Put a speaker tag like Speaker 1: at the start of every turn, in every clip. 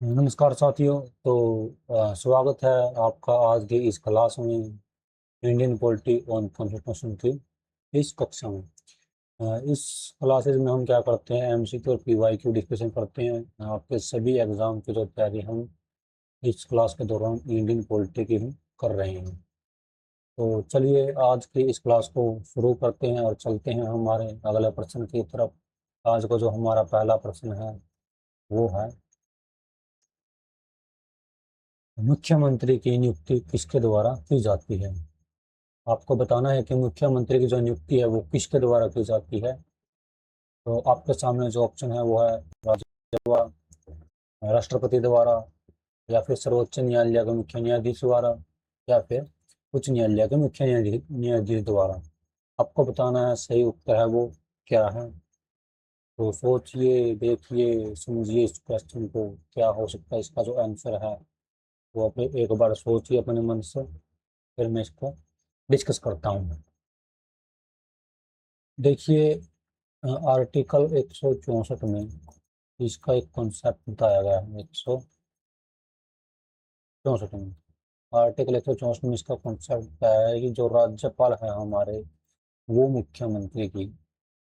Speaker 1: नमस्कार साथियों। स्वागत है आपका आज की इस क्लास में, इंडियन पॉलिटी ऑन कॉन्स्टिट्यूशन की इस कक्षा में। इस क्लासेस में हम क्या करते हैं, एमसीक्यू और पीवाईक्यू डिस्कशन करते हैं। आपके सभी एग्जाम की जो तैयारी हम इस क्लास के दौरान इंडियन पॉलिटी की हम कर रहे हैं। तो चलिए आज की इस क्लास को शुरू करते हैं और चलते हैं हमारे अगले प्रश्न की तरफ। आज का जो हमारा पहला प्रश्न है वो है, मुख्यमंत्री की नियुक्ति किसके द्वारा की जाती है। आपको बताना है कि मुख्यमंत्री की जो नियुक्ति है वो किसके द्वारा की जाती है। तो आपके सामने जो ऑप्शन है वो है राज्यपाल द्वारा, राष्ट्रपति द्वारा, या फिर सर्वोच्च न्यायालय के मुख्य न्यायाधीश द्वारा, या फिर उच्च न्यायालय के मुख्य न्यायाधीश द्वारा। आपको बताना है सही उत्तर है वो क्या है। तो सोचिए, देखिए, समझिए इस क्वेश्चन को, क्या हो सकता है इसका जो आंसर है। वो अपने एक बार सोचिए अपने मन से, फिर मैं इसको डिस्कस करता हूँ। देखिए, आर्टिकल 164 में इसका एक कॉन्सेप्ट बताया गया है। 164 में, आर्टिकल 164 में इसका कॉन्सेप्ट बताया है कि जो राज्यपाल है हमारे, वो मुख्यमंत्री की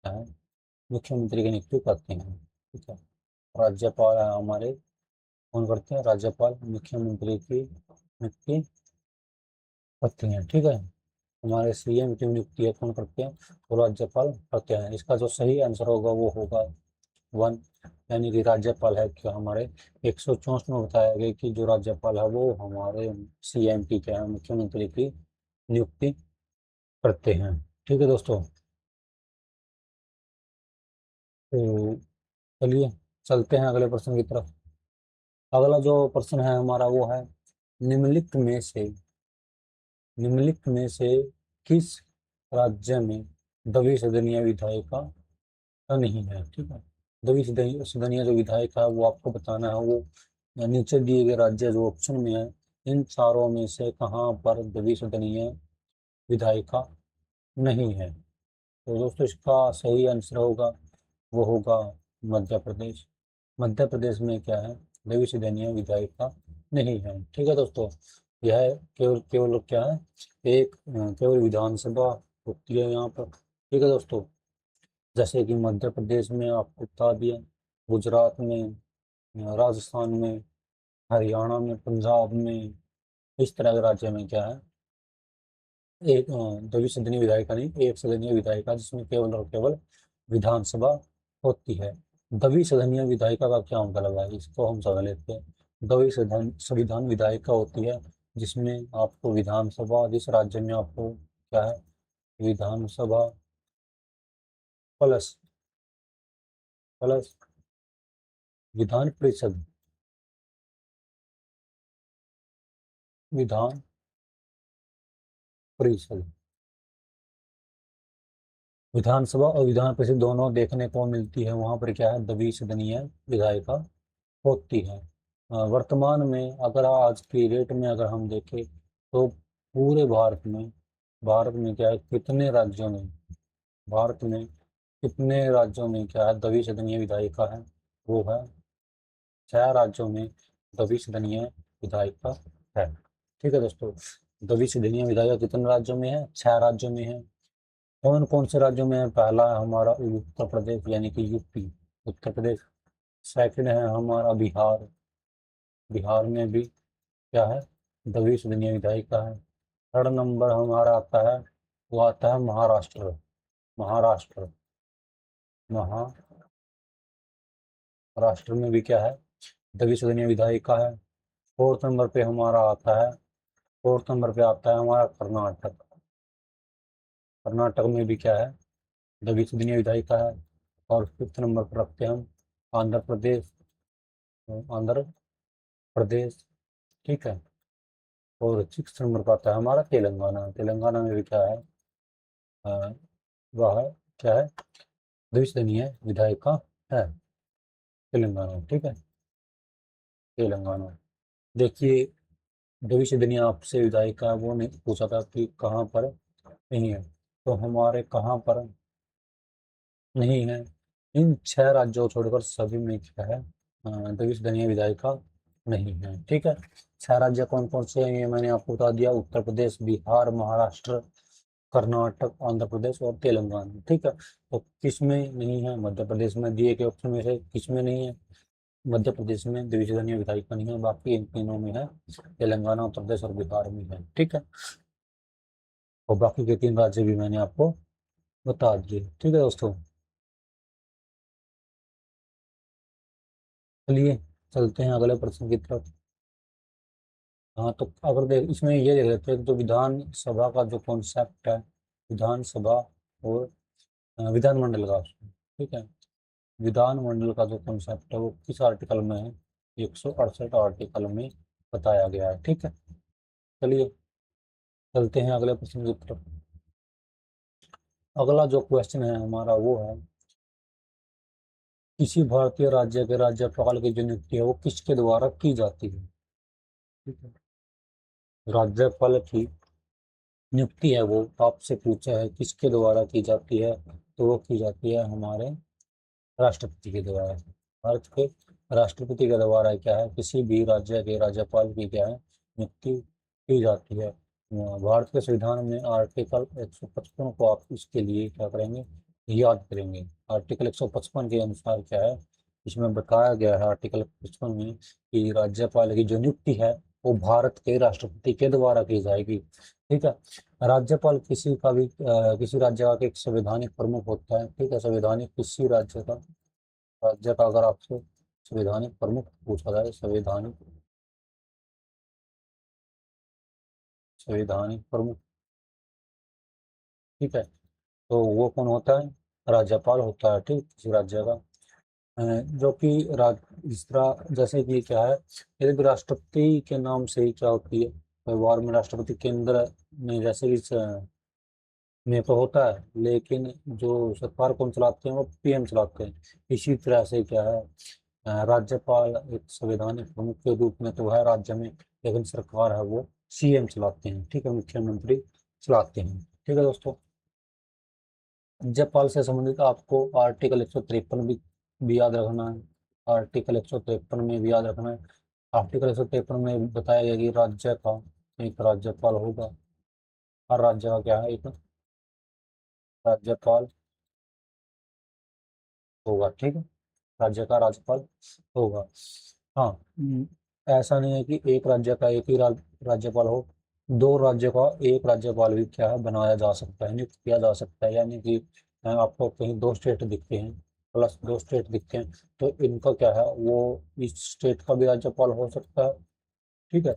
Speaker 1: है, मुख्यमंत्री की नियुक्ति करते हैं। ठीक है, राज्यपाल है हमारे, कौन करते हैं, राज्यपाल मुख्यमंत्री की नियुक्ति करते हैं। ठीक है, हमारे सीएम की नियुक्ति है कौन करते हैं, तो राज्यपाल करते हैं। इसका जो सही आंसर होगा वो होगा वन, यानी कि राज्यपाल है कि हमारे 164 में बताया गया कि जो राज्यपाल है वो हमारे सीएम की क्या है, मुख्यमंत्री की नियुक्ति करते हैं। ठीक है दोस्तों, तो चलिए चलते हैं अगले प्रश्न की तरफ। अगला जो प्रश्न है हमारा वो है, निम्नलिखित में से किस राज्य में द्विसदनीय विधायिका नहीं है। ठीक है, द्विसदनीय जो विधायिका है वो आपको बताना है। वो नीचे दिए गए राज्य जो ऑप्शन में है, इन चारों में से कहाँ पर द्विसदनीय विधायिका नहीं है। तो दोस्तों इसका सही आंसर होगा वो होगा मध्य प्रदेश। मध्य प्रदेश में क्या है, द्विसदनीय विधायिका नहीं है। ठीक है दोस्तों, यह केवल केवल क्या है, एक केवल विधानसभा होती है यहाँ पर। ठीक है दोस्तों, जैसे कि मध्य प्रदेश में आपको बता दिया, गुजरात में, राजस्थान में, हरियाणा में, पंजाब में, इस तरह के राज्य में क्या है, एक द्विसदनीय विधायिका नहीं, एक सदनीय विधायिका, जिसमें केवल और केवल विधानसभा होती है। द्विसदनीय विधायिका का क्या मतलब है, इसको हम समझ लेते हैं। द्विसदन संविधान विधायिका होती है जिसमें आपको विधानसभा, जिस राज्य में आपको क्या है, विधानसभा प्लस प्लस विधान परिषद, विधान परिषद, विधानसभा और विधान परिषद दोनों देखने को मिलती है। वहां पर क्या है, द्विसदनीय विधायिका होती है। वर्तमान में अगर आज की डेट में अगर हम देखें तो पूरे भारत में क्या है, कितने राज्यों में, भारत में कितने राज्यों में क्या है, द्विसदनीय विधायिका है, वो है 6 राज्यों में द्विसदनीय विधायिका है। ठीक है दोस्तों, द्विसदनीय विधायिका कितने राज्यों में है, 6 राज्यों में है। कौन कौन से राज्यों में है, पहला है हमारा उत्तर प्रदेश यानी कि यूपी, उत्तर प्रदेश। सेकंड है हमारा बिहार, बिहार में भी क्या है, द्विसदनीय विधायिका है। थर्ड नंबर हमारा आता है, वो आता है महाराष्ट्र, महाराष्ट्र, महाराष्ट्र में भी क्या है, द्विसदनीय विधायिका है। फोर्थ नंबर पे आता है हमारा कर्नाटक, कर्नाटक में भी क्या है, द्विसदनीय विधायिका है। और फिफ्थ नंबर पर रखते हैं हम आंध्र प्रदेश, आंध्र प्रदेश। ठीक है, और सिक्स नंबर पर आता है हमारा तेलंगाना, तेलंगाना में भी क्या है, अ, वह क्या है, द्विसदनीय विधायिका है, तेलंगाना। ठीक है, तेलंगाना। देखिए, भविष्य आपसे विधायिका वो नहीं पूछा था कि कहाँ पर नहीं है, तो हमारे कहाँ पर नहीं है, इन 6 राज्यों को छोड़कर सभी में क्या है, द्विसदनीय विधायिका नहीं है। ठीक है, 6 राज्य कौन कौन से हैं ये मैंने आपको बता दिया, उत्तर प्रदेश, बिहार, महाराष्ट्र, कर्नाटक, आंध्र प्रदेश और तेलंगाना। ठीक है, तो किस में नहीं है? मध्य प्रदेश में दिए गए ऑप्शन में से किस में नहीं है? मध्य प्रदेश में द्विसदनीय विधायिका नहीं है, बाकी इन तीनों में है, तेलंगाना, उत्तर प्रदेश और बिहार में है। ठीक है, और बाकी के 3 राज्य भी मैंने आपको बता दिए। ठीक है दोस्तों, चलिए चलते हैं अगले प्रश्न की तरफ। हाँ, तो अगर देख इसमें ये देख लेते हैं कि जो विधानसभा का जो कॉन्सेप्ट है, विधानसभा और विधानमंडल का, ठीक है, विधानमंडल का जो कॉन्सेप्ट है वो किस आर्टिकल में है? 168 आर्टिकल में बताया गया है। ठीक है, चलिए चलते हैं अगले प्रश्न की तरफ। अगला जो क्वेश्चन है हमारा वो है, किसी भारतीय राज्य के राज्यपाल की जो नियुक्ति है वो किसके द्वारा की जाती है? ठीक है, राज्यपाल की नियुक्ति है वो आपसे पूछा है किसके द्वारा की जाती है, तो वो की जाती है हमारे राष्ट्रपति के द्वारा। भारत के राष्ट्रपति के द्वारा क्या है, किसी भी राज्य के राज्यपाल की क्या है, नियुक्ति की जाती है। भारत के संविधान में आर्टिकल 155 को आप इसके लिए क्या करेंगे, याद करेंगे। आर्टिकल 155 के अनुसार क्या है, इसमें बताया गया है आर्टिकल 55 में कि राज्यपाल की जो नियुक्ति है वो भारत के राष्ट्रपति के द्वारा की जाएगी। ठीक है, राज्यपाल किसी का भी किसी राज्य का एक संवैधानिक प्रमुख होता है। ठीक है, संवैधानिक किसी राज्य का अगर आपसे संवैधानिक प्रमुख पूछा जाए, संवैधानिक संवैधानिक प्रमुख, ठीक है, तो वो कौन होता है? राज्यपाल होता है। ठीक, किसी राज्य का जो कि इस तरह जैसे कि क्या है, यदि भी राष्ट्रपति के नाम से ही क्या होती है, व्यवहार में राष्ट्रपति केंद्र में जैसे भी में तो होता है, लेकिन जो सरकार कौन चलाते हैं वो पीएम चलाते हैं। इसी तरह से क्या है, राज्यपाल एक संवैधानिक प्रमुख के रूप में तो है राज्य में, लेकिन सरकार है वो सीएम चलाते हैं। ठीक है, मुख्यमंत्री चलाते हैं। ठीक है दोस्तों, राज्यपाल से संबंधित आपको आर्टिकल 153 भी याद रखना है। आर्टिकल 153 में भी याद रखना है। आर्टिकल 153 में बताया गया कि राज्य का एक राज्यपाल होगा। हर राज्य का क्या है, एक राज्यपाल होगा। ठीक है, राज्य का राज्यपाल होगा। हाँ, ऐसा नहीं है कि एक राज्य का एक ही राज्यपाल हो, 2 राज्य का एक राज्यपाल भी क्या है बनाया जा सकता है, नियुक्त किया जा सकता है। यानी कि आपको कहीं 2 स्टेट दिखते हैं, प्लस 2 स्टेट दिखते हैं, तो इनका क्या है, वो इस स्टेट का भी राज्यपाल हो सकता है। ठीक है,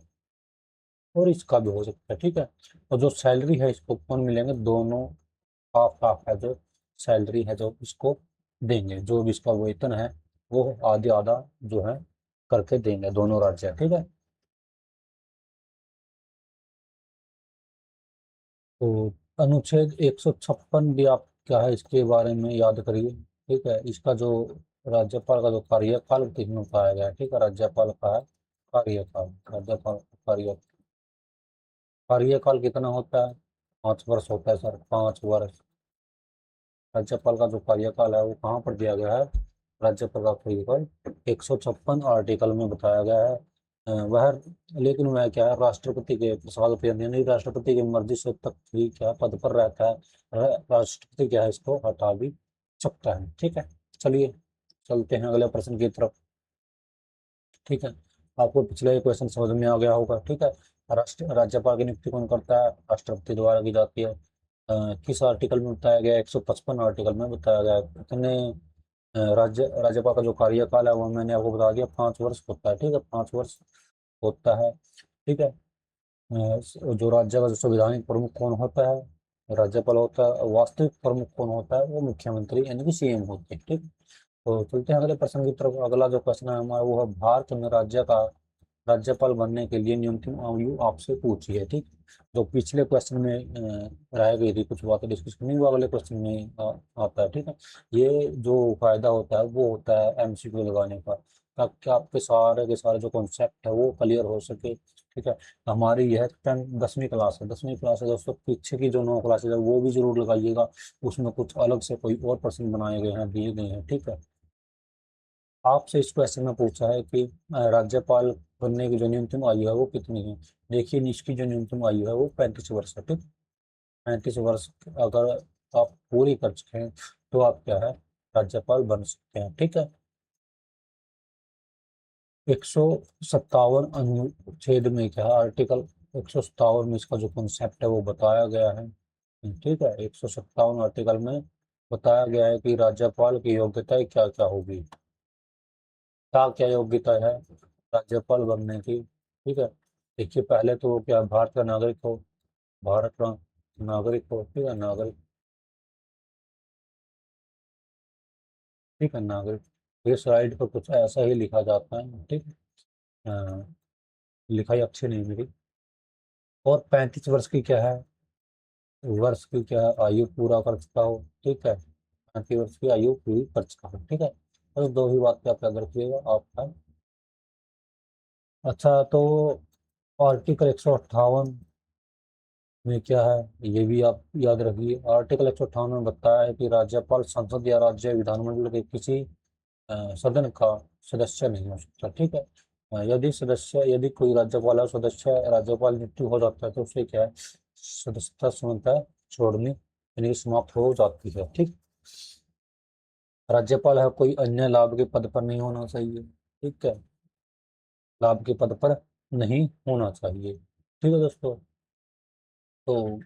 Speaker 1: और इसका भी हो सकता है। ठीक है, और जो सैलरी है इसको कौन मिलेंगे, दोनों हाफ हाफ है, जो सैलरी है जो इसको देंगे, जो भी इसका वेतन है वो आधे आधा जो है करके देंगे दोनों राज्य। ठीक है, तो अनुच्छेद 156 भी आप क्या है इसके बारे में याद करिए। ठीक है, इसका जो राज्यपाल का जो कार्यकाल कितना पाया गया है, ठीक है, राज्यपाल का है कार्यकाल, राज्यपाल का कार्यकाल कितना होता है? 5 वर्ष होता है सर, 5 वर्ष। राज्यपाल का जो कार्यकाल है वो कहाँ पर दिया गया है? राज्यपाल का कार्यकाल 156 आर्टिकल में बताया गया है। वह लेकिन वह क्या है, राष्ट्रपति के प्रसाद पर, यानी राष्ट्रपति की मर्जी से तक भी क्या पद पर रहता है। राष्ट्रपति क्या है, इसको हटा भी सकता है। ठीक है, चलिए चलते हैं अगले प्रश्न की तरफ। ठीक है, आपको पिछले क्वेश्चन समझ में आ गया होगा। ठीक है, राज्यपाल की नियुक्ति कौन करता है? राष्ट्रपति द्वारा की जाती है। किस आर्टिकल में बताया गया? 155 आर्टिकल में बताया गया है। कितने राज्यपाल का जो कार्यकाल है वो मैंने आपको बता दिया, 5 वर्ष होता है। ठीक है, 5 वर्ष होता है। ठीक है, जो राज्य का जो संवैधानिक प्रमुख कौन होता है? राज्यपाल होता है। वास्तविक प्रमुख कौन होता है? वो मुख्यमंत्री यानी कि सीएम होते हैं। ठीक, तो चलते हैं अगले प्रश्न की तरफ। अगला जो प्रश्न है हमारा वो है, भारत में राज्य का राज्यपाल बनने के लिए न्यूनतम आयु आपसे पूछी है। ठीक, जो पिछले क्वेश्चन में रह गई थी कुछ बातें डिस्कस करनी, वो अगले क्वेश्चन में आता है। ठीक है, ये जो फायदा होता है वो होता है एमसीक्यू लगाने का, ताकि आपके सारे के सारे जो कॉन्सेप्ट है वो क्लियर हो सके। ठीक है, हमारी यह 10वीं क्लास है, 10वीं क्लास है दोस्तों, पीछे की जो 9 क्लासेज है वो भी जरूर लगाइएगा। उसमें कुछ अलग से कोई और प्रश्न बनाए गए हैं, दिए गए हैं। ठीक है, आपसे इस क्वेश्चन में पूछा है कि राज्यपाल बनने की जो न्यूनतम आयु है वो कितनी है। देखिए इसकी जो न्यूनतम आयु है वो 35 वर्ष है, ठीक। 35 वर्ष अगर आप पूरी कर चुके हैं तो आप क्या है, राज्यपाल बन सकते हैं, ठीक है। 157 अनुच्छेद में क्या है, आर्टिकल 157 में इसका जो कॉन्सेप्ट है वो बताया गया है, ठीक है। 157 आर्टिकल में बताया गया है कि राज्यपाल की योग्यताएं क्या क्या होगी, क्या क्या योग्यता है राज्यपाल बनने की, ठीक है। देखिए पहले तो वो क्या, भारत का नागरिक हो, भारत का नागरिक हो, ठीक है, नागरिक, ठीक है, नागरिक। ये स्लाइड पर कुछ ऐसा ही लिखा जाता है, ठीक है। लिखाई अच्छी नहीं मेरी। और 35 वर्ष की क्या है, वर्ष की क्या है, आयु पूरा कर चुका हो, ठीक है। 35 वर्ष की आयु पूरी कर चुका हो, ठीक है। बस दो ही बात पे आप याद रखिएगा आपका। अच्छा तो आर्टिकल 158 में क्या है ये भी आप याद रखिए। आर्टिकल 158 में बताया है कि राज्यपाल संसद या राज्य विधानमंडल के किसी सदन का सदस्य नहीं हो सकता, ठीक है। यदि कोई राज्यपाल या सदस्य राज्यपाल मृत्यु हो जाता है तो उसे क्या है, सदस्यता क्षमता छोड़नी यानी कि समाप्त हो जाती है, ठीक। राज्यपाल है कोई अन्य लाभ के पद पर नहीं होना चाहिए, ठीक है, लाभ के पद पर नहीं होना चाहिए, ठीक है दोस्तों। तो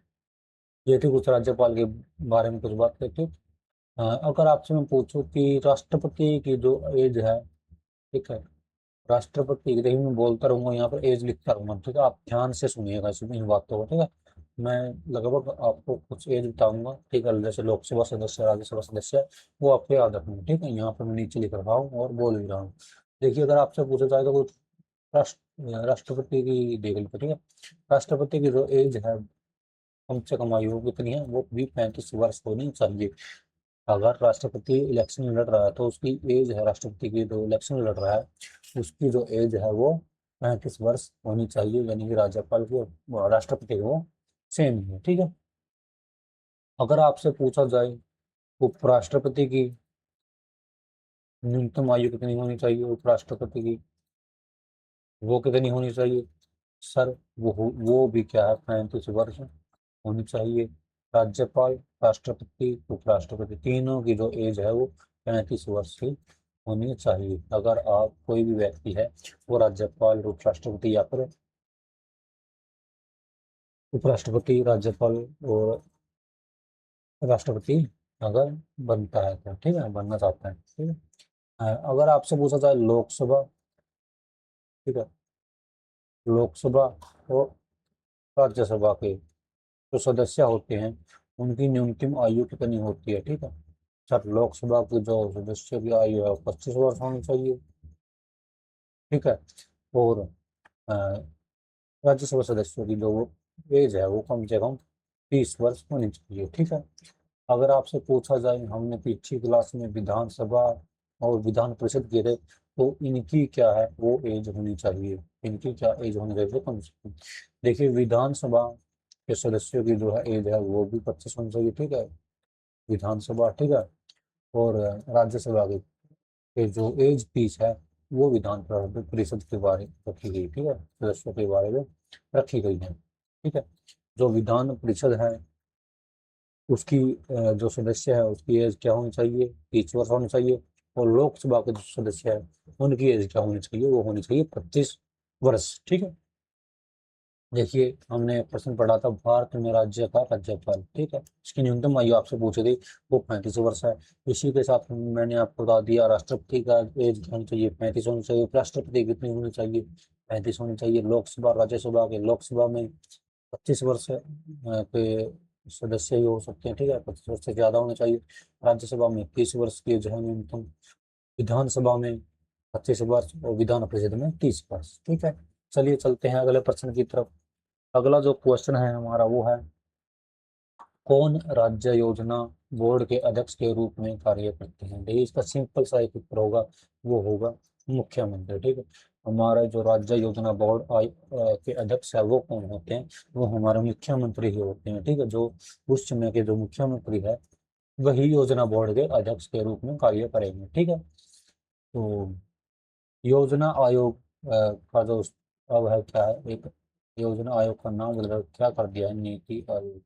Speaker 1: ये थी कुछ राज्यपाल के बारे में कुछ बात करके। अगर आपसे मैं पूछूं कि राष्ट्रपति की जो एज है, ठीक है, राष्ट्रपति की, देखिए मैं बोलता रहूंगा यहाँ पर एज लिखता रहूंगा, ठीक है, आप ध्यान से सुनिएगा इन बातों को, ठीक है। मैं लगभग आपको कुछ एज बताऊंगा, ठीक है, जैसे लोकसभा सदस्य, राज्यसभा सदस्य, वो आपको याद रखना, ठीक है। यहाँ पर मैं नीचे लिख रहा हूँ और बोल भी रहा हूँ। देखिए अगर आपसे पूछा जाए तो कुछ राष्ट्रपति की देख लीजिए, ठीक है। राष्ट्रपति की जो एज है, कम से कम आयु कितनी है, वो भी 35 वर्ष होनी चाहिए। अगर राष्ट्रपति इलेक्शन लड़ रहा है तो उसकी एज है, राष्ट्रपति की जो इलेक्शन लड़ रहा है उसकी जो एज है वो 35 वर्ष होनी चाहिए, यानी कि राज्यपाल की और राष्ट्रपति की वो सेम ही है, ठीक है। अगर आपसे पूछा जाए उपराष्ट्रपति की न्यूनतम आयु कितनी होनी चाहिए, उपराष्ट्रपति की वो कितनी होनी चाहिए सर, वो भी क्या है, 35 वर्ष होनी चाहिए। राज्यपाल, राष्ट्रपति, उपराष्ट्रपति, तीनों की जो एज है वो 35 वर्ष की होनी चाहिए। अगर आप कोई भी व्यक्ति है वो राज्यपाल, उपराष्ट्रपति या फिर उपराष्ट्रपति, राज्यपाल और राष्ट्रपति अगर बनता है तो, ठीक है, बनना चाहता है, ठीक है। अगर आपसे पूछा जाए लोकसभा, ठीक है, लोकसभा और राज्यसभा के जो सदस्य होते हैं उनकी न्यूनतम आयु कितनी होती है, ठीक है। सर लोकसभा की जो सदस्य की आयु है 25 वर्ष होनी चाहिए, ठीक है। और अ, राज्यसभा सदस्यों की जो एज है वो कम से कम 30 वर्ष होनी चाहिए, ठीक है। अगर आपसे पूछा जाए, हमने पिछली क्लास में विधानसभा और विधान परिषद के थे, तो इनकी क्या है वो एज होनी चाहिए, इनकी क्या एज होनी चाहिए कम से कम। देखिए विधानसभा के सदस्यों की जो है एज है वो भी 25 होनी चाहिए, ठीक है, विधानसभा, ठीक है। और राज्यसभा के जो एज फीस है वो विधान परिषद के बारे में रखी गई, ठीक है, सदस्यों के बारे में रखी गई है, ठीक है। जो विधान परिषद है उसकी जो सदस्य है उसकी एज क्या होनी चाहिए, 30 वर्ष होनी चाहिए। और लोकसभा के जो सदस्य है उनकी एज क्या होनी चाहिए, वो होनी चाहिए 25 वर्ष, ठीक है। देखिए हमने प्रश्न पढ़ा था भारत में राज्य का राज्यपाल, ठीक है, इसकी न्यूनतम आयु आपसे पूछी थी, वो 35 वर्ष है। इसी के साथ मैंने आपको बता दिया राष्ट्रपति का एज क्या होनी चाहिए, 35 होनी चाहिए। उपराष्ट्रपति कितनी होनी चाहिए, 35 होनी चाहिए। लोकसभा, राज्यसभा के, लोकसभा में 25 वर्ष के सदस्य ही हो सकते हैं, ठीक है, 25 वर्ष से ज्यादा होना चाहिए। राज्यसभा में 30 वर्ष की जो है न्यूनतम, विधानसभा में 25 वर्ष और विधान परिषद में 30 वर्ष, ठीक है। चलिए चलते हैं अगले प्रश्न की तरफ। अगला जो क्वेश्चन है हमारा वो है, कौन राज्य योजना बोर्ड के अध्यक्ष के रूप में कार्य करते हैं। देखिए इसका सिंपल सा एक उत्तर होगा, वो होगा मुख्यमंत्री, ठीक है। हमारा जो राज्य योजना बोर्ड के अध्यक्ष है वो कौन होते हैं, वो हमारे मुख्यमंत्री ही होते हैं, ठीक है। जो उस समय के जो मुख्यमंत्री है वही योजना बोर्ड के अध्यक्ष के रूप में कार्य करेंगे, ठीक है। तो योजना आयोग का जो अब है क्या है, एक योजना आयोग का नाम बदल क्या कर दिया है, नीति आयोग।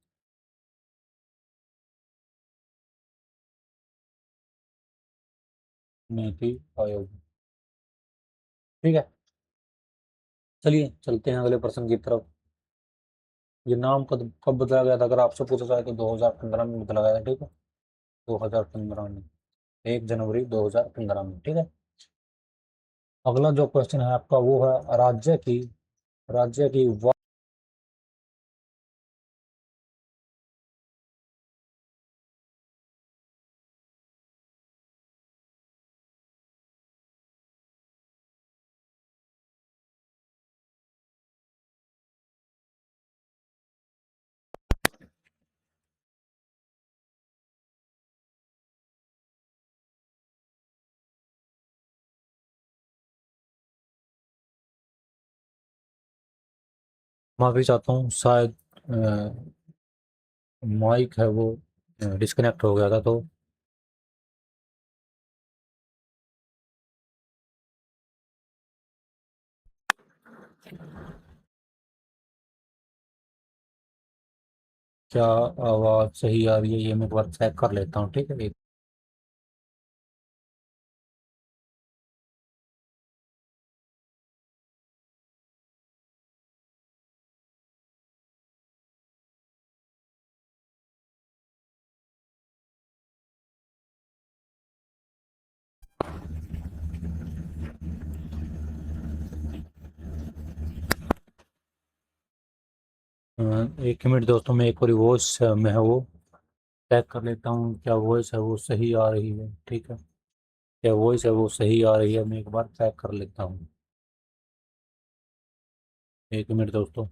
Speaker 1: नीति आयोग। ठीक है, चलिए चलते हैं अगले प्रश्न की तरफ। ये नाम कब कब बदला गया था, अगर आपसे पूछा जाए तो 2015 में बदला गया था। ठीक है, 2015 में, 1 जनवरी 2015 में। ठीक है, अगला जो क्वेश्चन है आपका वो है राज्य की माफी चाहता हूँ, शायद माइक है वो डिस्कनेक्ट हो गया था। तो क्या आवाज़ सही आ रही है, ये मैं एक बार चेक कर लेता हूँ। ठीक है, एक मिनट दोस्तों, मैं एक बार वॉइस में है वो चेक कर लेता हूँ, क्या वॉइस है वो सही आ रही है। ठीक है, क्या वॉइस है वो सही आ रही है, मैं एक बार चेक कर लेता हूँ। एक मिनट दोस्तों।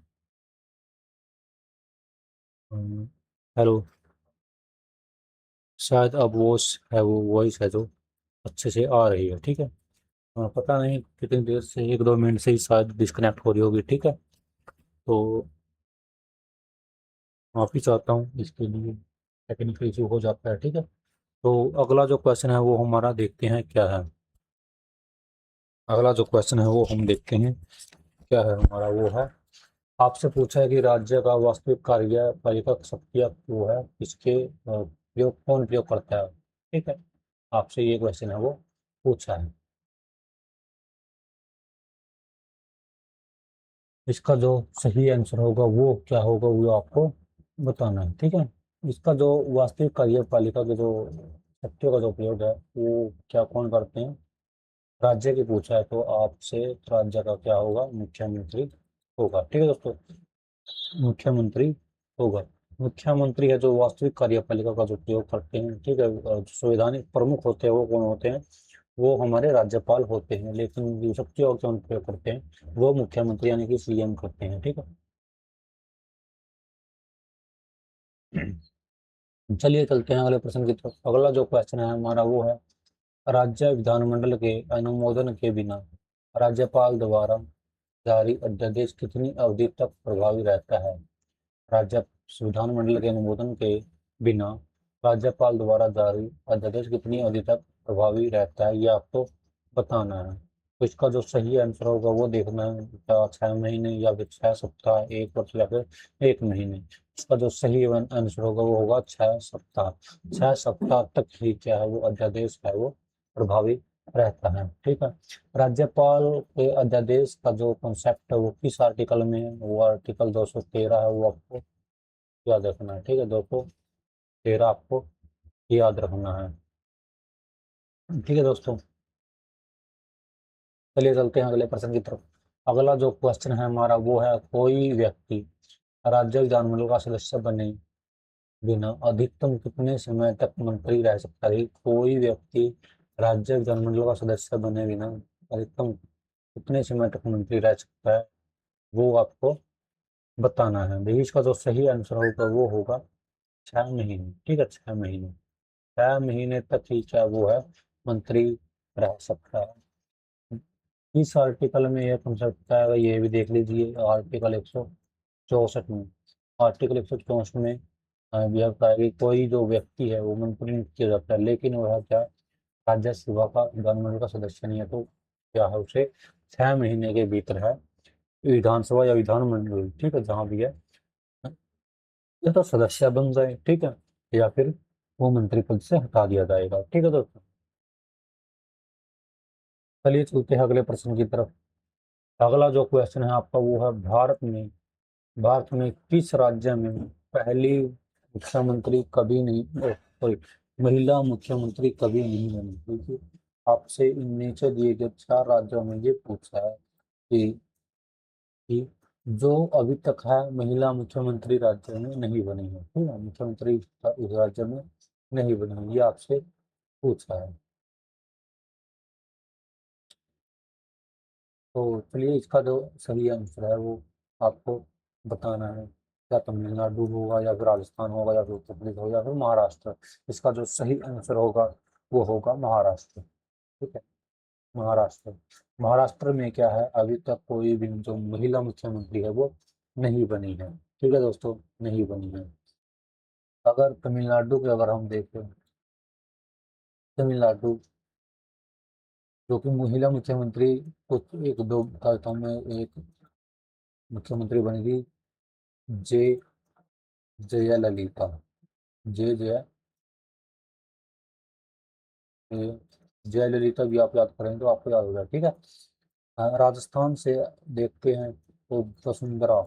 Speaker 1: हेलो, शायद अब वॉइस है जो अच्छे से आ रही है। ठीक है, पता नहीं कितनी देर से, 1-2 मिनट से ही शायद डिस्कनेक्ट हो रही होगी। ठीक है, तो माफ़ी चाहता हूँ इसके लिए, टेक्निकल इशू हो जाता है। ठीक है, तो अगला जो क्वेश्चन है वो हमारा देखते हैं क्या है। अगला जो क्वेश्चन है वो हम देखते हैं क्या है हमारा, वो है आपसे पूछा है कि राज्य का वास्तविक कार्यपालिका शक्तियाँ वो है इसके प्रयोग कौन प्रयोग करता है। ठीक है, आपसे ये क्वेश्चन है वो पूछा है। इसका जो सही आंसर होगा वो क्या होगा, वो आपको बताना है। ठीक है, इसका जो वास्तविक कार्यपालिका के जो शक्तियों का जो प्रयोग है वो क्या कौन करते हैं, राज्य की पूछा है तो आपसे राज्य का क्या होगा, मुख्यमंत्री होगा। ठीक है दोस्तों, मुख्यमंत्री होगा। मुख्यमंत्री है जो वास्तविक कार्यपालिका का जो प्रयोग करते हैं। ठीक है, जो संवैधानिक प्रमुख होते हैं वो कौन होते हैं, वो हमारे राज्यपाल होते हैं, लेकिन जो शक्तियों का कौन प्रयोग करते हैं वो मुख्यमंत्री यानी कि सीएम करते हैं। ठीक है, चलिए चलते हैं अगले प्रश्न की तरफ। अगला जो क्वेश्चन है हमारा वो है राज्य विधानमंडल के अनुमोदन के बिना राज्यपाल द्वारा जारी अध्यादेश कितनी अवधि तक प्रभावी रहता है। राज्य विधानमंडल के अनुमोदन के बिना राज्यपाल द्वारा जारी अध्यादेश कितनी अवधि तक प्रभावी रहता है, ये आपको बताना है। तो इसका जो सही आंसर होगा वो देखना है, क्या 6 महीने या फिर 6 सप्ताह, 1 वर्ष या फिर 1 महीने। इसका जो सही आंसर होगा वो होगा 6 सप्ताह। 6 सप्ताह तक ही क्या है वो अध्यादेश है वो प्रभावी रहता है। ठीक है, राज्यपाल के अध्यादेश का जो कॉन्सेप्ट है वो किस आर्टिकल में है, वो आर्टिकल 213 है, वो आपको याद रखना है। ठीक है, 213 आपको याद रखना है। ठीक है दोस्तों, चलिए चलते हैं अगले प्रश्न की तरफ। अगला जो क्वेश्चन है हमारा वो है कोई व्यक्ति राज्य विधानमंडल का सदस्य बने बिना अधिकतम कितने समय तक मंत्री रह सकता है। कोई व्यक्ति राज्य विधानमंडल का सदस्य बने बिना अधिकतम कितने समय तक मंत्री रह सकता है, वो आपको बताना है। देखिए इसका जो सही आंसर होगा वो होगा 6 महीने। ठीक है, 6 महीने। 6 महीने तक ही क्या वो है मंत्री रह सकता है। इस आर्टिकल में यह कंसेप्ट है, ये भी देख लीजिए आर्टिकल 164 में। आर्टिकल 164 में यह कहा है कि कोई जो व्यक्ति है वो मंत्री नियुक्त किया जाता है, लेकिन वह क्या राज्यसभा का विधानमंडल का सदस्य नहीं है, तो क्या है उसे 6 महीने के भीतर है विधानसभा या विधानमंडल, ठीक है, जहां भी है, या तो सदस्य बन जाए, ठीक है, या फिर वो मंत्री पद से हटा दिया जाएगा, ठीक है दोस्तों। चलिए चलते हैं अगले प्रश्न की तरफ। अगला जो क्वेश्चन है आपका वो है, भारत में किस राज्य में पहली मुख्यमंत्री कभी नहीं, सॉरी, महिला मुख्यमंत्री कभी नहीं बनी? क्योंकि आपसे इन नीचे दिए गए 4 राज्यों में ये पूछा है कि जो अभी तक है महिला मुख्यमंत्री राज्य में नहीं बनी है, ठीक है, मुख्यमंत्री इस राज्य में नहीं बनी है, ये आपसे पूछा है। तो चलिए इसका जो सही आंसर है वो आपको बताना है। या तमिलनाडु होगा, या फिर राजस्थान होगा, या फिर उत्तर प्रदेश होगा, या फिर महाराष्ट्र। इसका जो सही आंसर होगा वो होगा महाराष्ट्र, ठीक है, महाराष्ट्र। महाराष्ट्र में क्या है, अभी तक कोई भी जो महिला मुख्यमंत्री है वो नहीं बनी है, ठीक है दोस्तों, नहीं बनी है। अगर तमिलनाडु के अगर हम देखें, तमिलनाडु जो कि महिला मुख्यमंत्री, कुछ एक दो बताता हूँ मैं। एक मुख्यमंत्री बनी थी जे जयललिता, जय जय जयललिता भी आप याद करेंगे तो आपको याद होगा, ठीक है। राजस्थान से देखते हैं तो वसुंधरा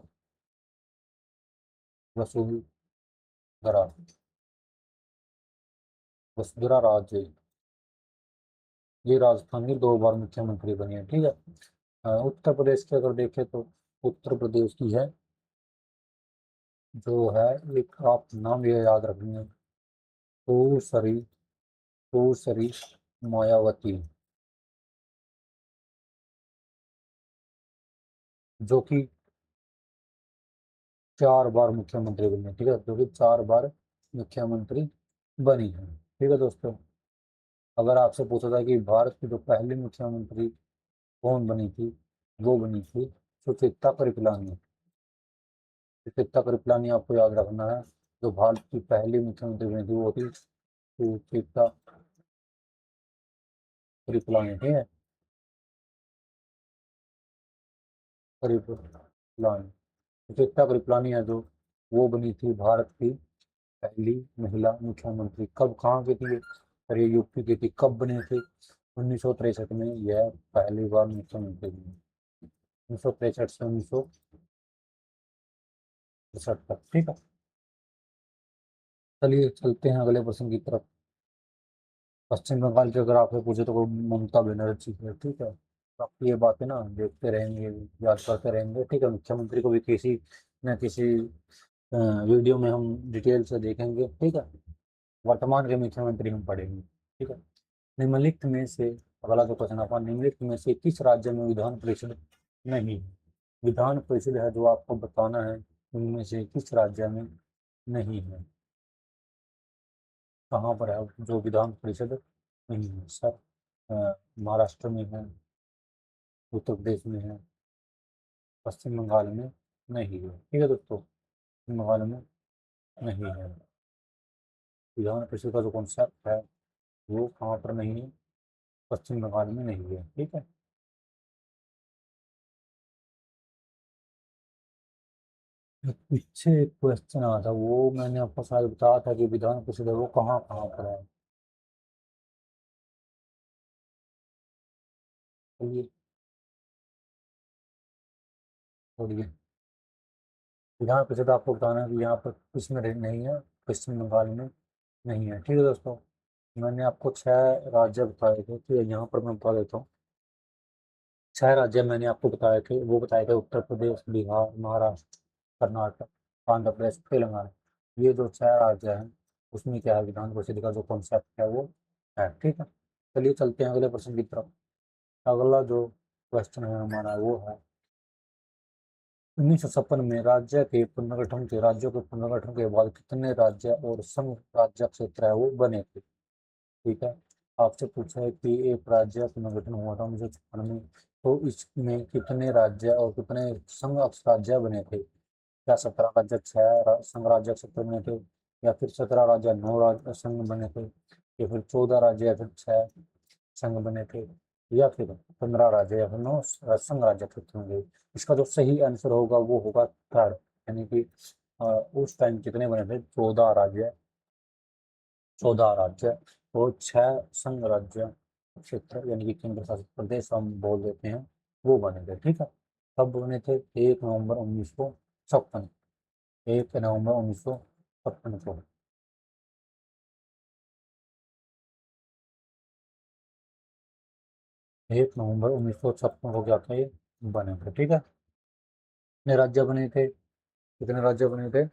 Speaker 1: वसुंधरा राजे, ये राजस्थान की 2 बार मुख्यमंत्री बनी है, ठीक है। उत्तर प्रदेश की अगर देखें तो उत्तर प्रदेश की है जो है, एक आप नाम ये याद रखेंगे, फूलसरी फूलसरी मायावती, जो कि 4 बार मुख्यमंत्री बनी है, ठीक है, जो कि 4 बार मुख्यमंत्री बनी है, ठीक है दोस्तों। अगर आपसे पूछा था कि भारत की जो पहली मुख्यमंत्री कौन बनी थी, वो बनी थी सुचित्रा कृपलानी। सुचित्रा कृपलानी आपको याद रखना है। जो भारत की पहली मुख्यमंत्री बनी थी वो थी सुचित्रा कृपलानी, ठीक है, कृपलानी। सुचित्रा कृपलानी है जो, वो बनी थी भारत की पहली महिला मुख्यमंत्री। कब, कहाँ की थी? अरे यूपी की थी। कब बने थे? 1963 में यह पहली बार मुख्यमंत्री बनी। 1963 से 1967 तक, ठीक है। चलिए चलते हैं अगले प्रश्न की तरफ। पश्चिम बंगाल की अगर आपसे पूछे तो कोई ममता बनर्जी है, ठीक है। तो आप ये बातें ना देखते रहेंगे, याद करते रहेंगे, ठीक है। मुख्यमंत्री को भी किसी न किसी वीडियो में हम डिटेल से देखेंगे, ठीक है। वर्तमान के मुख्यमंत्री हम पढ़ेंगे, ठीक है। निम्नलिखित में से, अगला जो क्वेश्चन आपका, निम्नलिखित में से किस राज्य में विधान परिषद नहीं है? विधान परिषद है जो आपको बताना है, उनमें से किस राज्य में नहीं है, कहाँ पर है जो विधान परिषद नहीं है सर? महाराष्ट्र में है, उत्तर प्रदेश में है, पश्चिम बंगाल में नहीं है, ठीक है दोस्तों, पश्चिम बंगाल में नहीं है। विधान परिषद का जो कॉन्सेप्ट है वो कहाँ पर नहीं है? पश्चिम बंगाल में नहीं है, ठीक है। पीछे एक क्वेश्चन आया था, वो मैंने आपको शायद बताया था कि विधान परिषद है वो कहाँ कहाँ पर है। चलिए छोड़िए, विधान परिषद आपको बताना है कि यहाँ पर किसमें नहीं है, पश्चिम बंगाल में नहीं है, ठीक है दोस्तों। मैंने आपको 6 राज्य बताए थे, तो यहाँ पर मैं बता देता हूँ। 6 राज्य मैंने आपको बताए थे, वो बताए थे उत्तर प्रदेश, बिहार, महाराष्ट्र, कर्नाटक, आंध्र प्रदेश, तेलंगाना। ये जो 6 राज्य हैं उसमें क्या है, विधान परिषद का जो कॉन्सेप्ट है वो है, ठीक है। चलिए चलते हैं अगले प्रश्न की तरफ। अगला जो क्वेश्चन है हमारा वो है, 1956 में राज्यों के पुनर्गठन के बाद कितने राज्य और संघ राज्य क्षेत्र है वो बने थे, ठीक है। आपसे पूछा है कि एक राज्य पुनर्गठन हुआ था 1956 में, तो इसमें कितने राज्य और कितने संघ राज्य बने थे? क्या 17 राज्य, 6 संघ राज्य क्षेत्र बने थे, या फिर 17 राज्य, 9 राज्य संघ बने थे, या फिर 14 राज्य, या फिर 6 संघ बने थे? या फिर 15 राज्य या फिर 9 संघ राज्य क्षेत्र होंगे। इसका जो सही आंसर होगा वो होगा थर्ड, यानी कि उस टाइम कितने बने थे, 14 राज्य, 14 राज्य और 6 संघ राज्य क्षेत्र यानी कि केंद्र शासित प्रदेश हम बोल देते हैं, वो बने थे। ठीक है, कब बने थे, 1 नवंबर 1956, 1 नवंबर 1956 को। 1 नवंबर 1956 को क्या था, ये बने थे। ठीक है, कितने राज्य बने थे, कितने राज्य बने थे,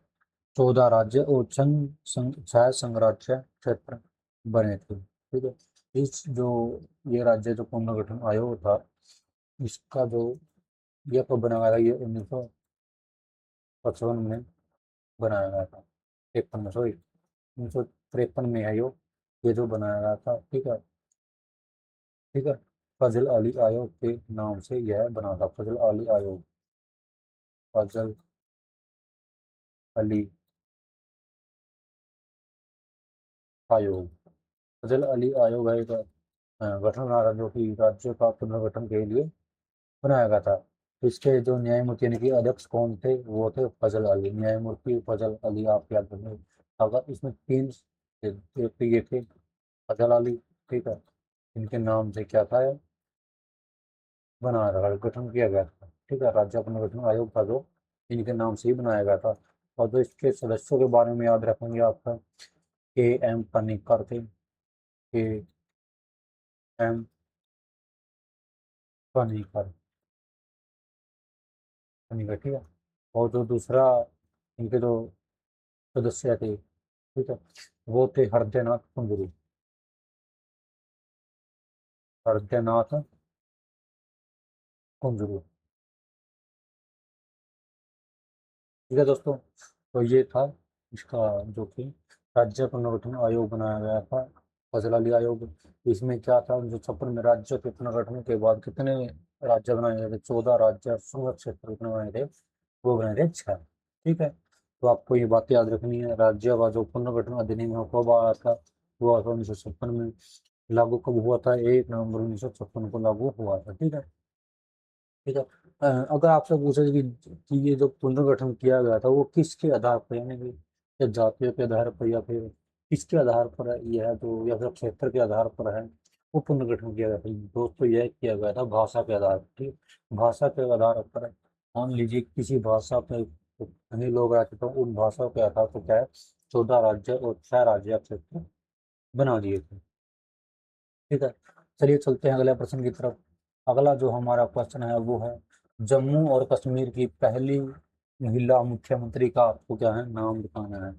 Speaker 1: 14 राज्य और संघ संघ 6 संघराज्य क्षेत्र बने थे। ठीक है, इस जो ये राज्य जो पुनर्गठन आयोग था, इसका जो ये कब बनाया गया था, ये 1955 में बनाया गया था, 53 में, सॉरी 1953 में है ये जो बनाया गया था। ठीक है, ठीक है, फजल अली आयोग के नाम से यह बना था, फजल अली आयोग, फजल अली आयोग, फजल अली आयोग है एक गठन बना था जो कि राज्य का पुनर्गठन के लिए बनाया गया था। इसके जो न्यायमूर्ति यानी कि अध्यक्ष कौन थे, वो थे फजल अली, न्यायमूर्ति फजल अली, आप याद रखें। अगर इसमें तीन थे, एक तो ये थे फजल अली, ठीक है, इनके नाम से क्या था, बनाया था, गठन किया गया था। ठीक है, राज्य पुनर्गठन आयोग था जो इनके नाम से ही बनाया गया था। और जो इसके सदस्यों के बारे में याद रखेंगे आपका, के एम पनिक्कर थे, के एम पनिक्कर, पनिक्कर, ठीक है। और जो दूसरा इनके जो सदस्य थे, ठीक है, वो थे हृदयनाथ कुंजरू, हृदयनाथ कुंजरू। ठीक है दोस्तों, तो ये था इसका जो कि राज्य पुनर्गठन आयोग बनाया गया था, फजल अली आयोग। इसमें क्या था, 1956 में राज्य के पुनर्गठन के बाद कितने राज्य बनाए गए थे, 14 राज्य और संघ क्षेत्र कितने बनाए थे, वो बनाए थे 6। ठीक है, तो आपको ये बात याद रखनी है। राज्य का जो पुनर्गठन अधिनियम है कब आया था, वो आया था 1956 में। लागू कब हुआ था, 1 नवंबर 1956 को लागू हुआ था। ठीक है, ठीक है। अगर आपसे पूछे कि ये जो पुनर्गठन किया गया था वो किसके आधार पर, यानी कि या जातियों के आधार पर या फिर किसके आधार पर है, यह है तो या फिर क्षेत्र के आधार पर है, वो पुनर्गठन किया गया था दोस्तों, यह किया गया था भाषा के आधार पर। ठीक, भाषा के आधार पर मान लीजिए किसी भाषा पे अन्य लोग रहते तो उन भाषाओं के आधार पर क्या है, 14 राज्य और 6 राज्य या क्षेत्र बना दिए थे। ठीक है, चलिए चलते हैं अगले प्रश्न की तरफ। अगला जो हमारा क्वेश्चन है वो है, जम्मू और कश्मीर की पहली महिला मुख्यमंत्री का आपको क्या है, नाम बताना है।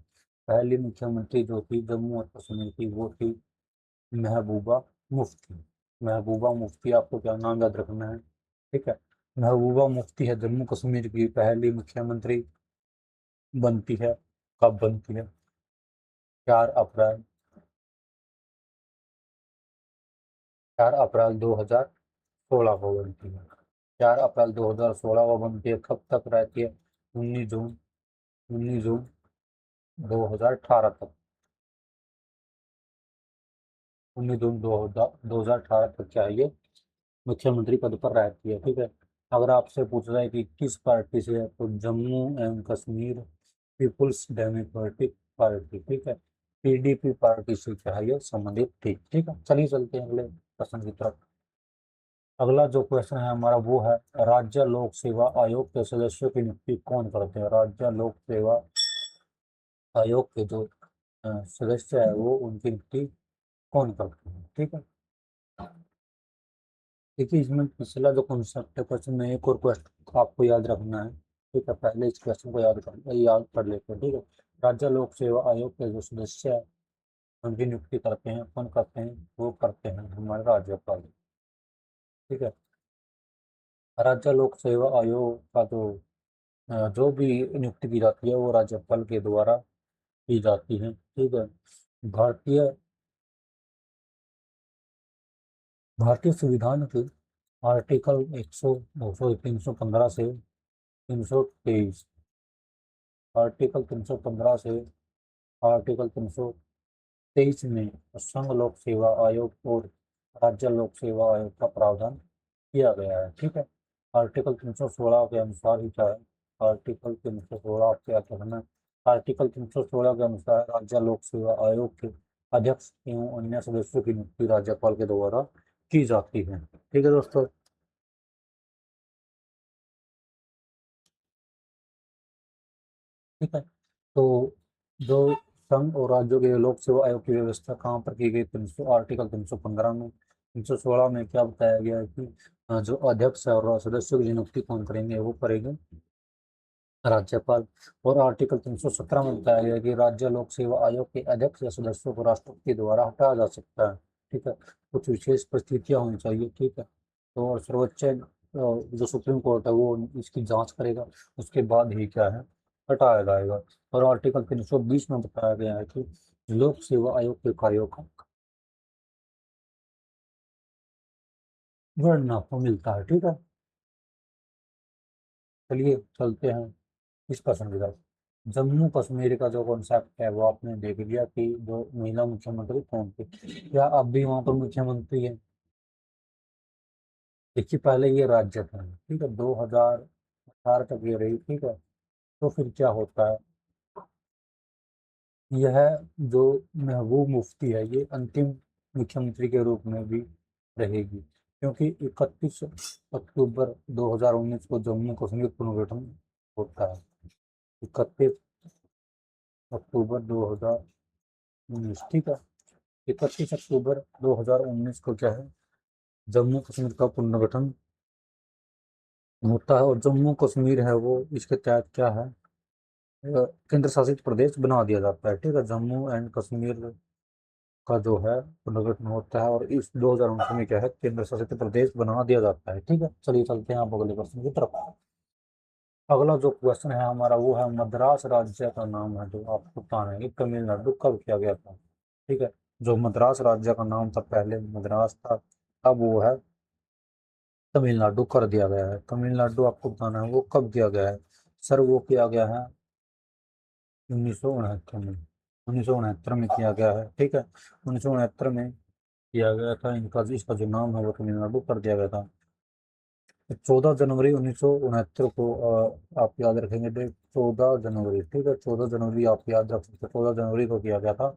Speaker 1: पहली मुख्यमंत्री जो थी जम्मू और कश्मीर की, वो थी महबूबा मुफ्ती। महबूबा मुफ्ती, आपको क्या नाम याद रखना है। ठीक है, महबूबा मुफ्ती है जम्मू कश्मीर की पहली मुख्यमंत्री, बनती है, कब बनती है, 4 अप्रैल, 4 अप्रैल 2016 को बनती है। 4 अप्रैल 2016 को बनती है, कब तक रहती है, 19 जून, 19 जून 2018 तक, 19 जून 2018 तक क्या है ये मुख्यमंत्री पद पर रहती है। ठीक है, अगर आपसे पूछ रहा है कि किस पार्टी से है, तो Jammu and Kashmir peoples democratic party, ठीक है, पीडीपी पार्टी से क्या है ये संबंधित थी। ठीक है, चलिए चलते हैं अगले प्रश्न की तरफ। अगला जो क्वेश्चन है हमारा वो है, राज्य लोक सेवा आयोग के सदस्यों की नियुक्ति कौन करते हैं। राज्य लोक सेवा आयोग के जो सदस्य है वो उनकी नियुक्ति कौन करते हैं। ठीक है, देखिए इसमें पिछला जो कॉन्सेप्ट है क्वेश्चन में एक और क्वेश्चन आपको याद रखना है। ठीक है, पहले इस क्वेश्चन को याद कर लेते हैं। ठीक है, राज्य लोक सेवा आयोग के जो सदस्य है उनकी नियुक्ति करते हैं, कौन करते हैं, वो करते हैं हमारे राज्यपाल। ठीक है, राज्य लोक सेवा आयोग का जो भी नियुक्ति की जाती है वो राज्यपाल के द्वारा की जाती है। ठीक है, भारतीय भारतीय संविधान के आर्टिकल 100 200 315 से 323, आर्टिकल 315 से आर्टिकल 323 में संघ लोक सेवा आयोग और राज्य लोक सेवा आयोग का प्रावधान किया गया है। ठीक है, आर्टिकल 316 के अनुसार ही क्या है, आर्टिकल 316 के तहत में, आर्टिकल 316 के अनुसार राज्य लोक सेवा आयोग के अध्यक्ष एवं अन्य सदस्यों की नियुक्ति राज्यपाल के द्वारा की जाती है। ठीक है दोस्तों। ठीक है, तो जो संघ और राज्यों के लोक सेवा आयोग की व्यवस्था कहाँ पर की गई, 300 आर्टिकल 315 में। 316 में क्या बताया गया है कि जो अध्यक्ष है और सदस्यों की नियुक्ति कौन करेंगे, वो करेंगे राज्यपाल। और आर्टिकल 317 में बताया गया है कि राज्य लोक सेवा आयोग के अध्यक्ष या सदस्यों को राष्ट्रपति द्वारा हटाया जा सकता है। ठीक है, कुछ विशेष परिस्थितियां होनी चाहिए। ठीक है, तो और सर्वोच्च जो सुप्रीम कोर्ट है वो इसकी जांच करेगा, उसके बाद ही क्या है, हटाया जाएगा। और आर्टिकल 320 में बताया गया है कि लोक सेवा आयोग के कार्यों का वर्णन आपको मिलता है। ठीक है, चलिए चलते हैं इस प्रश्न की तरफ। जम्मू कश्मीर का जो कॉन्सेप्ट है वो आपने देख लिया कि जो महिला मुख्यमंत्री कौन थी, क्या अब भी वहां पर मुख्यमंत्री है। देखिए पहले ये राज्य था, ठीक है, 2018 तक ये रही। ठीक है, तो फिर क्या होता है, यह जो महबूब मुफ्ती है ये अंतिम मुख्यमंत्री के रूप में भी रहेगी, क्योंकि 31 अक्टूबर 2019 को जम्मू कश्मीर पुनर्गठन होता है। 31 अक्टूबर 2019, ठीक है, 31 अक्टूबर 2019 को क्या है, जम्मू कश्मीर का पुनर्गठन होता है। और जम्मू कश्मीर है वो इसके तहत क्या है, केंद्र शासित प्रदेश बना दिया जाता है। ठीक है, जम्मू एंड कश्मीर का जो है पुनर्गठन होता है और इस 2019 में क्या है, केंद्र शासित प्रदेश बना दिया जाता है। ठीक है, चलिए चलते हैं आप अगले क्वेश्चन की तरफ। अगला जो क्वेश्चन है हमारा वो है, मद्रास राज्य का नाम है जो आपको बताना है कि तमिलनाडु कब किया गया था। ठीक है, जो मद्रास राज्य का नाम था पहले मद्रास था, अब वो है तमिलनाडु कर दिया गया है। तमिलनाडु आपको बताना है वो कब किया गया है। सर वो किया गया है 1969 में, 1969 में किया गया है। ठीक है, 1969 में किया गया था। इनका इसका जो नाम है वो तमिलनाडु कर दिया गया था। 14 जनवरी 1969 को आप याद रखेंगे डेट, 14 जनवरी। ठीक है, 14 जनवरी आप याद रख सकते, 14 जनवरी को किया गया था।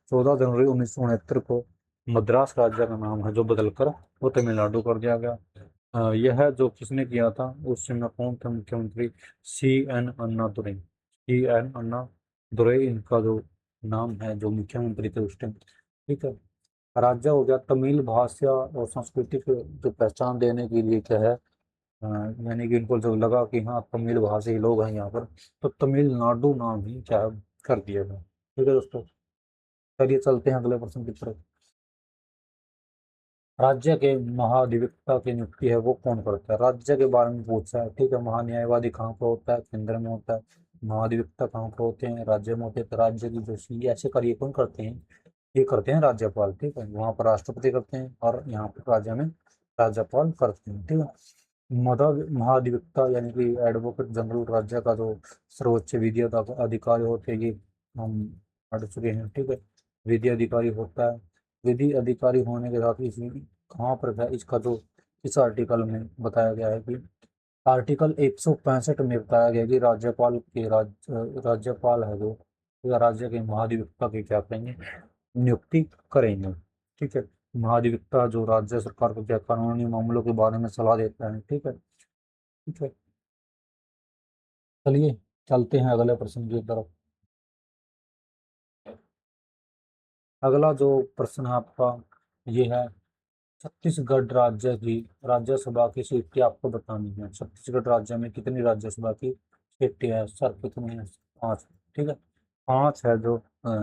Speaker 1: 14 जनवरी 1969 को मद्रास राज्य का नाम है जो बदलकर वो तमिलनाडु कर दिया गया। यह जो किसने किया था, उस समय कौन थे मुख्यमंत्री, C. N. Annadurai, C. N. Annadurai इनका जो नाम है जो मुख्यमंत्री थे उस टाइम। ठीक है, राज्य हो गया। तमिल भाषा और संस्कृति को जो पहचान देने के लिए क्या है, यानी कि इनको जब लगा कि हाँ तमिल भाषी लोग हैं यहाँ पर, तो तमिलनाडु नाम ही क्या है, कर दिया गया। ठीक है दोस्तों, चलिए चलते हैं अगले प्रश्न की तरफ। राज्य के महाधिवक्ता की नियुक्ति है वो कौन करता है, राज्य के बारे में पूछा है। ठीक है, महान्यायवादी कहाँ पर होता है, केंद्र में होता है। महाधिवक्ता कहाँ पर होते हैं, राज्य में होते हैं। तो राज्य की जो सीए ऐसे कार्य कौन करते हैं, ये करते हैं राज्यपाल। ठीक है, वहाँ पर राष्ट्रपति करते हैं और यहाँ पर राज्य में राज्यपाल करते हैं। ठीक है, मदद महाधिवक्ता यानी कि एडवोकेट जनरल राज्य का जो सर्वोच्च विधि अधिकारी होते हैं, ये हम पढ़ चुके हैं। ठीक है, विधि अधिकारी होता है। विधि अधिकारी होने के साथ इसी कहाँ पर है, इसका जो इस आर्टिकल में बताया गया है कि आर्टिकल 165 में बताया गया कि राज्यपाल के राज्यपाल है जो या राज्य के महाधिवक्ता की क्या करेंगे, नियुक्ति करेंगे। ठीक है, महाधिवक्ता जो राज्य सरकार को क्या कानूनी मामलों के बारे में सलाह देता है। ठीक है, ठीक है, चलिए चलते हैं अगले प्रश्न की तरफ। अगला जो प्रश्न है आपका ये है, छत्तीसगढ़ राज्य की राज्यसभा की सीटें आपको बतानी है। छत्तीसगढ़ राज्य में कितनी राज्यसभा की सीटें हैं, सर कितनी है, 5। ठीक है, 5 है जो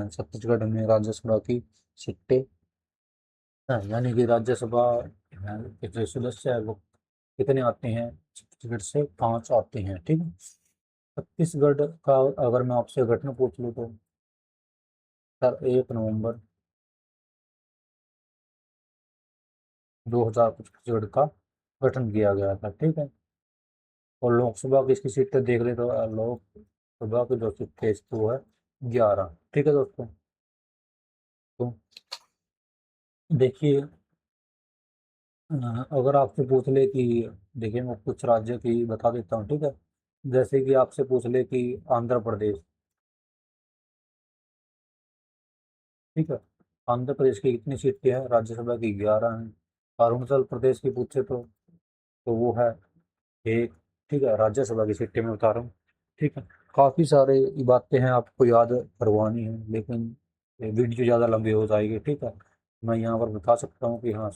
Speaker 1: छत्तीसगढ़ में राज्यसभा की सीटें हैं, यानी कि राज्यसभा के जो सदस्य है वो कितने आते हैं, छत्तीसगढ़ से 5 आते हैं। ठीक है, छत्तीसगढ़ का अगर मैं आपसे घटना पूछ लूँ तो सर 1 नवंबर 2000 को छत्तीसगढ़ का गठन किया गया था। ठीक है, और लोकसभा की इसकी सीटें देख ले तो लोकसभा की जो सीटें इसकी वो है 11। ठीक है दोस्तों, तो देखिए अगर आपसे पूछ ले कि, देखिए मैं कुछ राज्य की बता देता हूँ, ठीक है। जैसे कि आपसे पूछ ले कि आंध्र प्रदेश, ठीक है। आंध्र प्रदेश की कितनी सीटें हैं राज्यसभा की? 11 हैं। अरुणाचल प्रदेश की पूछे तो वो है एक, ठीक है। राज्यसभा की सीटें मैं बता रहा हूँ, ठीक है। काफी सारे बातें हैं आपको याद करवानी है, लेकिन ये वीडियो ज़्यादा लंबी हो जाएगी, ठीक है। मैं यहाँ पर बता सकता हूँ कि हाँ,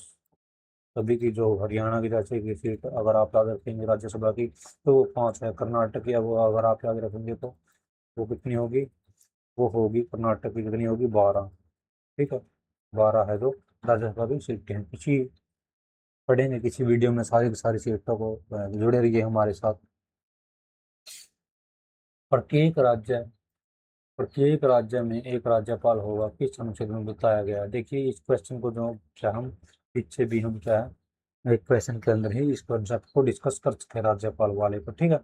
Speaker 1: सभी की जो हरियाणा की जैसे की सीट अगर आप याद रखेंगे राज्यसभा की, तो वो 5 है। कर्नाटक की, वो अगर आप याद रखेंगे तो वो कितनी होगी? वो होगी कर्नाटक की कितनी होगी? 12, ठीक है। 12 है जो राज्यसभा की सीटें हैं। किसी पढ़ेंगे किसी वीडियो में सारी की सारी सीटों को, जुड़े रहिए हमारे साथ। प्रत्येक राज्य प्रत्येक राज्य में एक राज्यपाल होगा, किस अनुच्छेद में बताया गया है? देखिए इस क्वेश्चन को जो क्या हम पीछे भी हम क्या है, एक क्वेश्चन के अंदर ही इस कॉन्सेप्ट को डिस्कस कर चुके हैं राज्यपाल वाले को, ठीक है।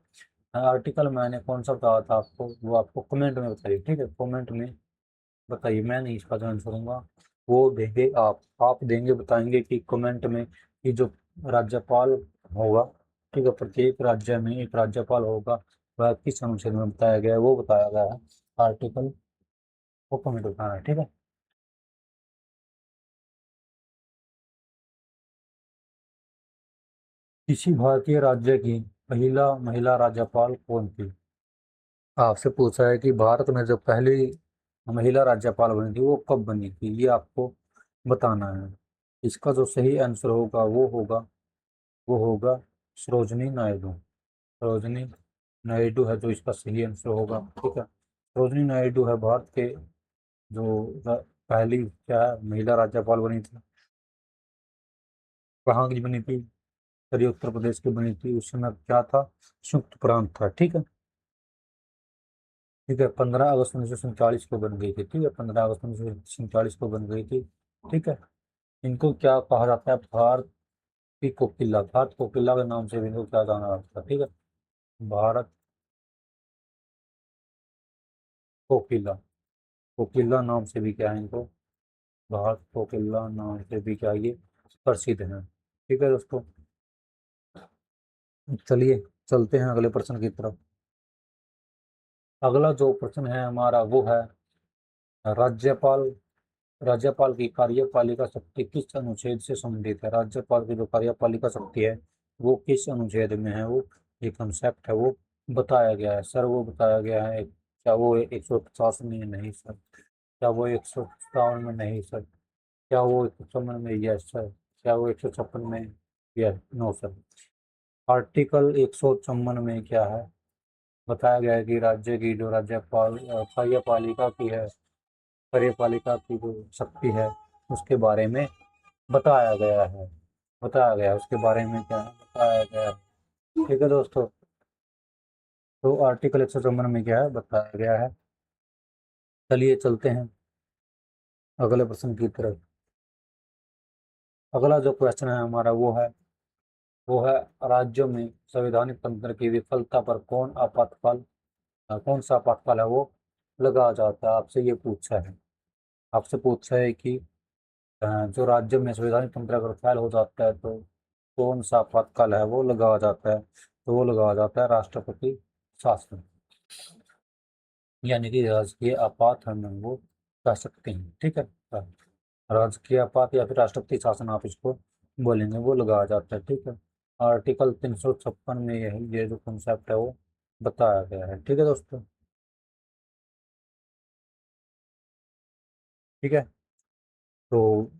Speaker 1: आर्टिकल मैंने कौन सा बताया था आपको, वो आपको कमेंट में बताइए, ठीक है। कमेंट में बताइए, मैं नहीं इसका जो आंसर दूंगा वो देंगे आप देंगे, बताएंगे कि कमेंट में कि जो राज्यपाल होगा, ठीक है, प्रत्येक राज्य में एक राज्यपाल होगा, वह किस अनुच्छेद में बताया गया है, वो बताया गया है आर्टिकल, वो कमेंट बताना है, ठीक है। किसी भारतीय राज्य की पहला महिला राज्यपाल कौन थी? आपसे पूछा है कि भारत में जो पहली महिला राज्यपाल बनी थी वो कब बनी थी, ये आपको बताना है। इसका जो सही आंसर होगा वो होगा सरोजनी नायडू। सरोजनी नायडू है जो इसका सही आंसर होगा, ठीक है। सरोजनी नायडू है भारत के जो पहली क्या है, महिला राज्यपाल बनी थी। कहाँ की बनी थी? उत्तरी उत्तर प्रदेश की बनी थी। उस समय क्या था? संयुक्त प्रांत था, ठीक है। ठीक है, 15 अगस्त 1947 को बन गई थी, ठीक है। 15 अगस्त 1947 को बन गई थी, ठीक है। इनको क्या कहा जाता है? भारत कोकिला के नाम से भी इनको क्या जाना जाता है, ठीक है। भारत कोकिला, कोकिला नाम से भी क्या है इनको, भारत कोकिला नाम से भी क्या ये प्रसिद्ध है, ठीक है दोस्तों। चलिए चलते हैं अगले प्रश्न की तरफ। अगला जो प्रश्न है हमारा वो है, राज्यपाल राज्यपाल की कार्यपालिका शक्ति किस अनुच्छेद से संबंधित है? राज्यपाल की जो कार्यपालिका शक्ति है वो किस अनुच्छेद में है? वो एक कंसेप्ट है, वो बताया गया है सर, वो बताया गया है। क्या वो 150 में? नहीं सर। क्या वो 157 में? नहीं सर। क्या वो 154 में? Yes sir. क्या वो 156 में? Yes, no sir. आर्टिकल 154 में क्या है? बताया गया है कि राज्य की जो राज्यपाल कार्यपालिका की है, कार्यपालिका की जो शक्ति है उसके बारे में बताया गया है। बताया गया है उसके बारे में क्या है? बताया गया है, ठीक है दोस्तों। तो आर्टिकल 154 में क्या है? बताया गया है। चलिए चलते हैं अगले प्रश्न की तरफ। अगला जो क्वेश्चन है हमारा वो है राज्यों में संवैधानिक तंत्र की विफलता पर कौन सा आपातकाल है वो लगा जाता है? आपसे ये पूछा है। आपसे पूछा है कि जो राज्य में संवैधानिक तंत्र अगर फेल हो जाता है तो कौन सा आपातकाल है वो लगाया जाता है? तो वो लगाया जाता है राष्ट्रपति शासन, यानी कि राजकीय आपात हम वो कह सकते हैं, ठीक है। राजकीय आपात या फिर राष्ट्रपति शासन आप इसको बोलेंगे, वो लगाया जाता है, ठीक है। आर्टिकल 356 में यही ये जो कॉन्सेप्ट है वो बताया गया है, ठीक है दोस्तों। ठीक है, तो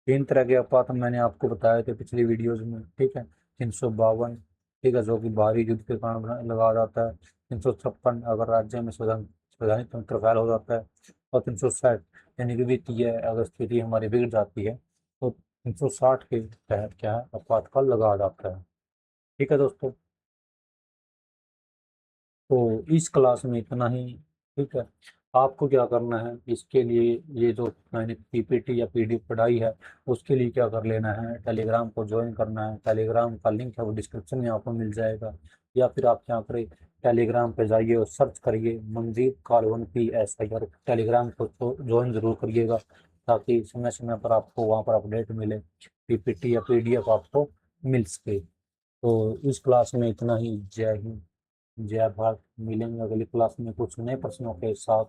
Speaker 1: 3 तरह के आपात मैंने आपको बताए थे पिछली वीडियोज में, ठीक है। 352, ठीक है, जो कि बाहरी युद्ध के कारण लगाया जाता है। 356 अगर राज्य में संवैधानिक तंत्र फैल हो जाता है। और 360 यानी कि वित्तीय अगर स्थिति हमारी बिगड़ जाती है तो 360 के तहत क्या है, आपातकाल लगाया जाता है, ठीक है दोस्तों। तो इस क्लास में इतना ही, ठीक है। आपको क्या करना है इसके लिए, ये जो मैंने पीपीटी या पीडीएफ पढ़ाई है उसके लिए क्या कर लेना है, टेलीग्राम को ज्वाइन करना है। टेलीग्राम का लिंक है वो डिस्क्रिप्शन में आपको मिल जाएगा, या फिर आप क्या करें, टेलीग्राम पे जाइए और सर्च करिए मनदीप कार्वन PSI, टेलीग्राम को ज्वाइन जरूर करिएगा। ताकि समय समय पर आपको वहाँ पर अपडेट मिले, पीपीटी या पीडीएफ आपको मिल सके। तो इस क्लास में इतना ही। जय हिंद, जय भारत। मिलेंगे अगली क्लास में कुछ नए प्रश्नों के साथ।